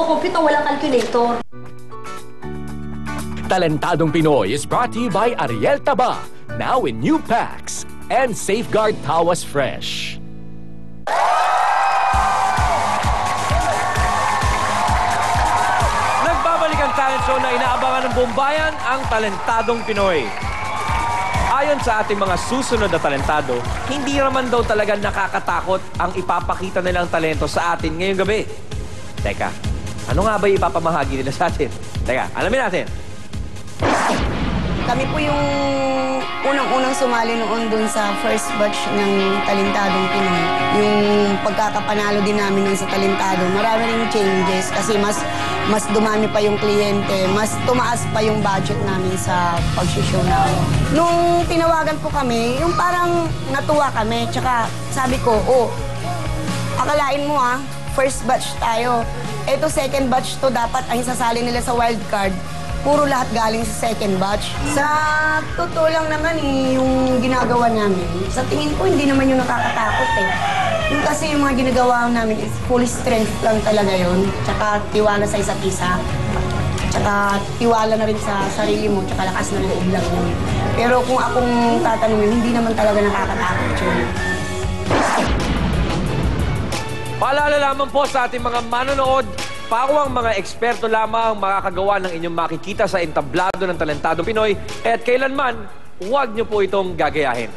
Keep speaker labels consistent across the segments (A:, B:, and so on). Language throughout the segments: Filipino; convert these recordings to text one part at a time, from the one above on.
A: magko-compute na walang calculator.
B: Talentadong Pinoy is brought to you by Ariel Taba, now in new packs, and Safeguard Tawas Fresh.
C: Nagbabalik ang talent show na inaabangan ng buong bayan, ang Talentadong Pinoy. Ayon sa ating mga susunod na talentado, hindi naman daw talaga nakakatakot ang ipapakita nilang talento sa atin ngayong gabi. Teka, ano nga ba ipapamahagi nila sa atin? Teka, alamin natin.
D: Kami po yung unang-unang sumali noon dun sa first batch ng Talentadong Pinoy. Yung pagkakapanalo din namin nun sa Talentado, marami ring changes kasi mas dumami pa yung kliyente, mas tumaas pa yung budget namin sa pag-show namin. Nung tinawagan po kami, yung parang natuwa kami, tsaka sabi ko, akalain mo first batch tayo. Ito second batch to, dapat ang sasali nila sa wildcard. Puro lahat galing sa second batch. Sa totoo lang naman yung ginagawa namin, sa tingin ko hindi naman yung nakakatakot Yung kasi yung mga ginagawa namin is full strength lang talaga yun. Tsaka tiwala sa isa't isa. Tsaka tiwala na rin sa sarili mo, tsaka lakas ng loob lang yun. Pero kung akong tatanungin, hindi naman talaga nakakatakot yun.
C: Paalala lamang po sa ating mga manonood, pawang mga eksperto lamang makakagawa ng inyong makikita sa entablado ng Talentadong Pinoy at kailanman, huwag niyo po itong gagayahin.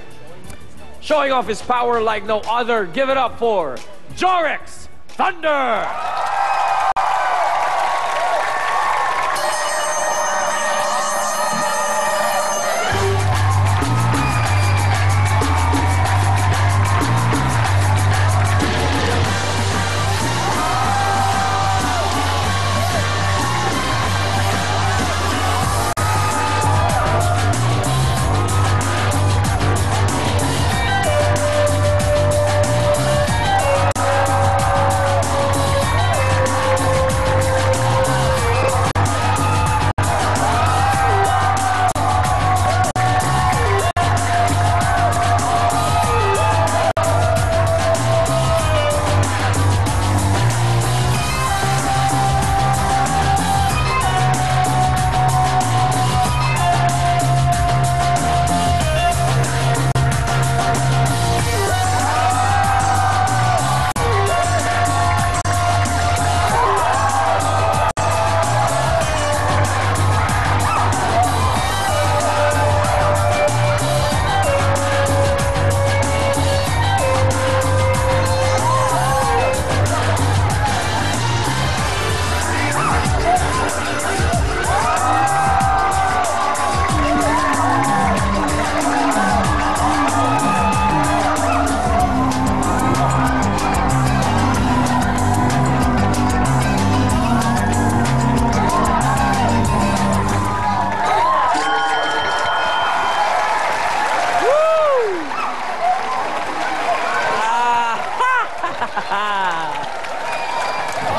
C: Showing off his power like no other, give it up for Jorex Thunder!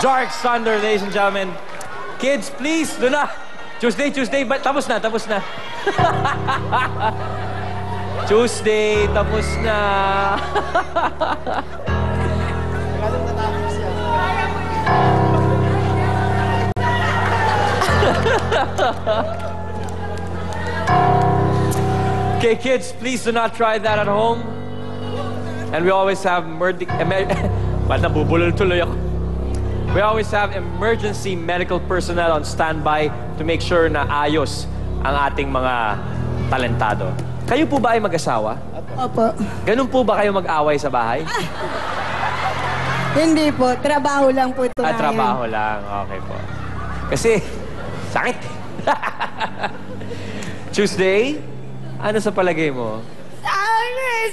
C: Jorex Thunder, ladies and gentlemen. Kids, please, do na. Tuesday, tapos na. Tuesday, tapos na. Okay, kids, please do not try that at home. And we always have nabubulol tuloy ako. We always have emergency medical personnel on standby to make sure na ayos ang ating mga talentado. Kayo po ba ay mag-asawa?
D: Opo.
C: Ganun po ba kayo mag-away sa bahay?
D: Hindi po. Trabaho lang po ito na
C: trabaho lang. Okay po. Kasi, sakit. Tuesday, ano sa palagay mo?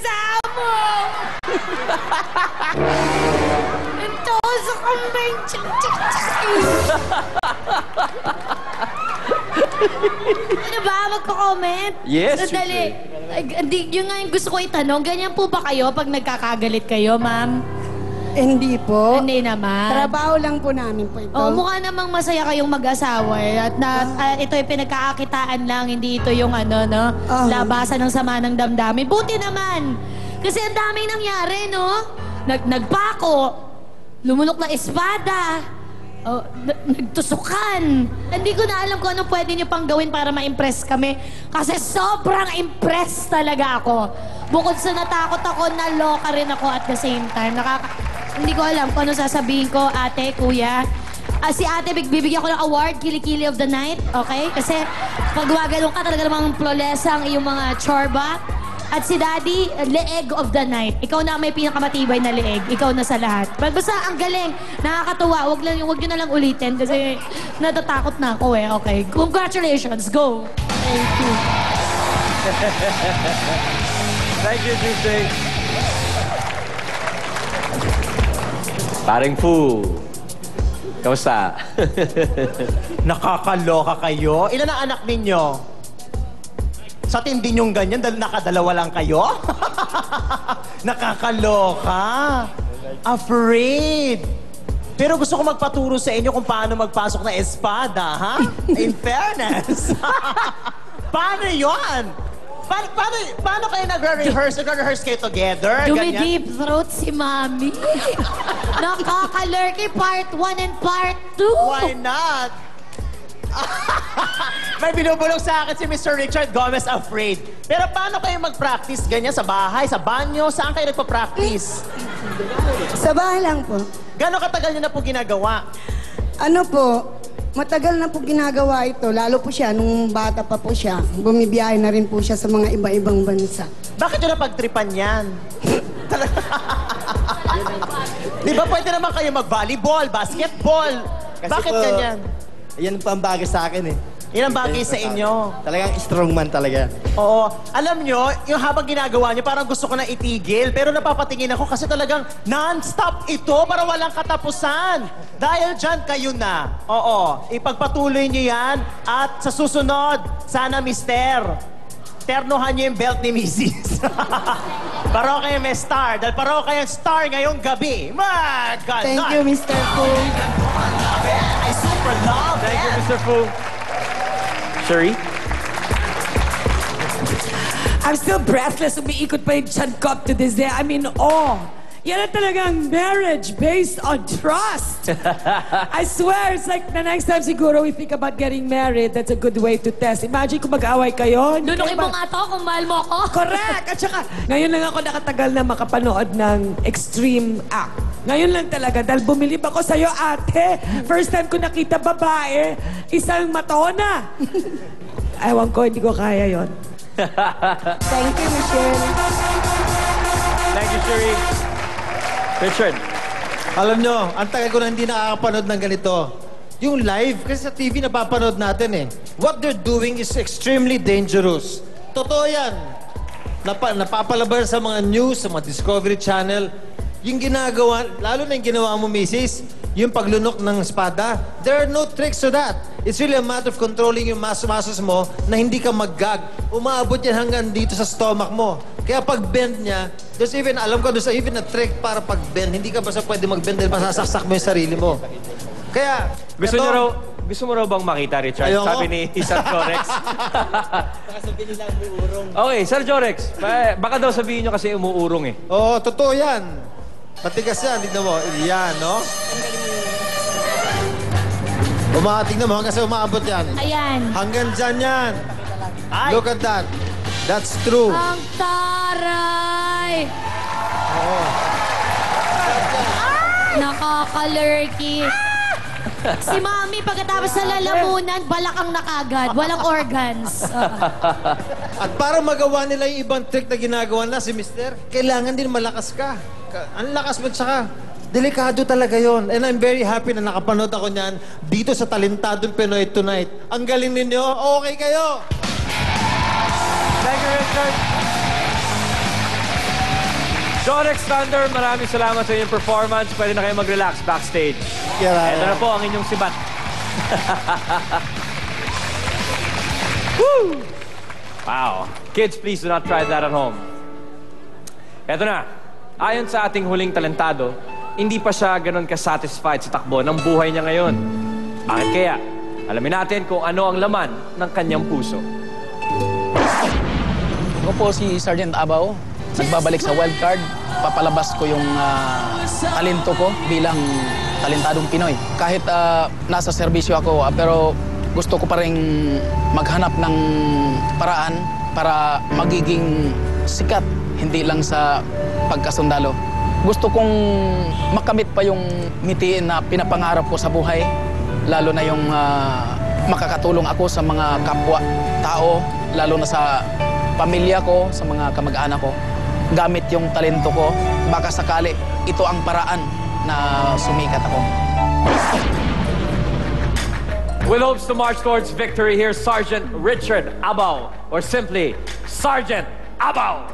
E: Samo! Ito sa kambing. Ano ba? Magko-comment?
C: Yes,
E: Sandali. Yun nga yung gusto ko itanong. Ganyan po ba kayo pag nagkakagalit kayo, ma'am?
D: Hindi po.
E: Hindi naman.
D: Trabaho lang po namin po ito.
E: Mukha namang masaya kayong mag-asawa At ito yung pinagkakakitaan lang, hindi ito yung labasan ng sama ng damdamin. Buti naman. Kasi ang daming nangyari, no? Nagpako, lumulok na espada, nagtusukan. Hindi ko na alam kung anong pwede niyo pang gawin para ma-impress kami. Kasi sobrang impressed talaga ako. Bukod sa natakot ako, naloka rin ako at the same time. Hindi ko alam kung ano sasabihin ko, ate, kuya. Si ate, bibigyan ko ng award, Kilikili of the Night, okay? Kasi pag gumagalong ka, talaga namang flawless ang iyong mga chorba. At si Daddy, Leeg of the Night. Ikaw na may pinakamatibay na leeg. Ikaw na sa lahat. Basta ang galing, nakakatuwa. Wag nyo na lang ulitin kasi natatakot na ako eh. Okay, congratulations. Go. Thank you.
C: Thank you, Tuesday. Paring Fu. Kamusta?
A: Nakakaloka kayo. Ilan ang anak ninyo? Sa tindi nyong ganyan, dahil nakadalawa lang kayo? Nakakaloka. Afraid. Pero gusto ko magpaturo sa inyo kung paano magpasok na espada, ha? In fairness. Paano yun? Paano kayo nagre-rehearse? Nagre-rehearse kayo together?
E: Dumi-deep throat si Mami. Nakakalurky part 1 and part 2.
A: Why not? May binubulong sa akin si Mr. Richard Gomez, afraid. Pero paano kayo mag-practice ganyan? Sa bahay, sa banyo? Saan kayo nagpa-practice?
D: Sa bahay lang po.
A: Gano'ng katagal niyo na po ginagawa?
D: Ano po, matagal na po ginagawa ito. Lalo po siya, nung bata pa po siya. Bumibiyahe na rin po siya sa mga iba-ibang bansa.
A: Bakit nyo napagtripan yan? Di ba pwede naman kayo mag-volleyball, basketball?
F: Kasi
A: Bakit
F: po,
A: ganyan?
F: Yan po ang bagay sa akin eh.
A: Yan ang bagay sa inyo.
F: Talagang strongman talaga.
A: Oo. Alam nyo, yung habang ginagawa nyo, parang gusto ko na itigil. Pero napapatingin ako kasi talagang non-stop ito para walang katapusan. Dahil dyan, kayo na. Oo. Ipagpatuloy nyo yan. At sa susunod, sana mister, ternohan nyo yung belt ni Mrs. Paro kayo may star. Dahil paro kayo star ngayong gabi. Maganda.
D: Thank you, Mr. Fu.
A: I super love
C: Thank you,
A: it.
C: Mr. Fu. Sherry?
G: I'm still breathless. Umiikot pa yung chan ko up to this day. I'm in awe. Yan ang talagang marriage based on trust. I swear, it's like the next time siguro we think about getting married, that's a good way to test. Imagine kung mag-away kayo.
E: Nunukin mo nga to kung mahal mo ako.
G: Correct! At saka, ngayon lang ako nakatagal na makapanood ng extreme act. Ngayon lang talaga, dahil bumilib ako sa'yo, ate. First time ko nakita babae, isang matona. Ewan ko, hindi ko kaya yon.
D: Thank you, Michelle.
C: Thank you, Sherry. Richard?
H: Alam nyo, ang tagal ko na hindi nakakapanood ng ganito. Yung live, kasi sa TV napapanood natin eh. What they're doing is extremely dangerous. Totoo yan. Napapalabas sa mga news, sa mga Discovery Channel. Yung ginagawa, lalo na yung ginawa mo, Mrs., yung paglunok ng espada, there are no tricks to that. It's really a matter of controlling yung muscles mo na hindi ka mag-gag. Umaabot yan hanggang dito sa stomach mo. Kaya pag-bend niya, there's even, alam ko, there's even a trick para pag-bend. Hindi ka basta pwede mag-bend dahil masasaksak mo yung sarili mo. Kaya,
C: Gusto mo raw bang makita, Richard?
H: Ayoko.
C: Sabi ni Sir Jorex. Okay, Sir Jorex, baka daw sabihin nyo kasi umuurong eh.
H: oo, totoo yan. Matigas yan, tignan mo. Yan, no? Tignan mo, hanggang sa umaabot yan.
E: Ayan.
H: Hanggang dyan yan. Look at that. That's true.
E: Ang taray! Nakakalurky. Si Mami, pagkatapos sa lalamunan, balakang na kagad. Walang organs.
H: At para magawa nila yung ibang trick na ginagawa na si Mister, kailangan din malakas ka. Ang lakas mo tsaka. Delikado talaga yon. And I'm very happy na nakapanood ako niyan dito sa Talentadong Pinoy Tonight. Ang galing ninyo. Okay kayo.
C: Thank you, Richard. Jorex Thunder, maraming salamat sa inyong performance. Pwede na kayo mag-relax backstage. Ito na po ang inyong sibat. Woo! Wow. Kids, please do not try that at home. Ito na. Ayon sa ating huling talentado, hindi pa siya ganun ka-satisfied sa takbo ng buhay niya ngayon. Bakit kaya? Alamin natin kung ano ang laman ng kanyang puso.
I: Ako po si Sergeant Abaw. Nagbabalik sa wildcard. Papalabas ko yung talento ko bilang talentadong Pinoy. Kahit nasa serbisyo ako, pero gusto ko pa rin maghanap ng paraan para magiging sikat, hindi lang sa pagkasundalo. Gusto kong makamit pa yung mitiin na pinapangarap ko sa buhay, lalo na yung makakatulong ako sa mga kapwa-tao, lalo na sa pamilya ko, sa mga kamag-anak ko. Gamit yung talento ko, baka sakali ito ang paraan na sumikat ako.
C: With hopes to march towards victory, here's Sergeant Richard Abaw, or simply Sergeant Abaw.